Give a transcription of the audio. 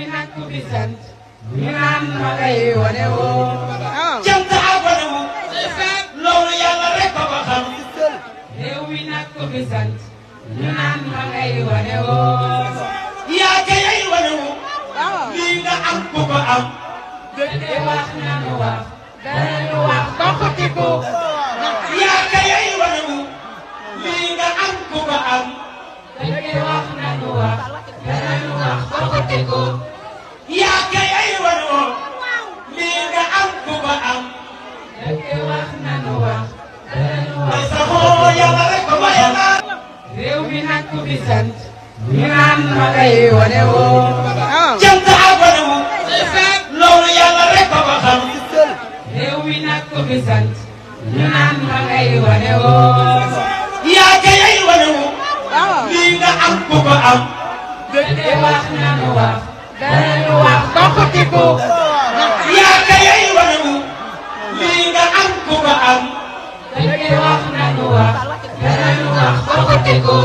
mi nag ku fi sant ñu naan ma ngay wane woo cant ak wane wu loolu yàlla rek ko ko xam réew mi nag ku fi sant ñu naan ma ngay wane woo yaa kayay wane wu lii nga am ku ko am dëgg wax nanu wax danañu wax ba xutiku yaa kayay wane wu lii nga am ku ko am dëgg wax nanu wax danañu wax ba xutiku yaa kayay wane wu lii nga am ku ko am dëgg wax nanu wax danañu wax may saxoo yàlla rek ko maye la réew mi nag ku fi sant ñu naan ma ngay wane woo cant ak wane wu loolu yàlla rek ko ko xam réew mi nag ku fi sant ñu naan ma ngay wane woo yaa kayay wane wu lii nga am ku ko am dëgg wax nanu wax danañu wax ba xutiku yaa kayay wane wu lii nga am ku ko am dëgg wax nanu wax danañu wax ba xutiku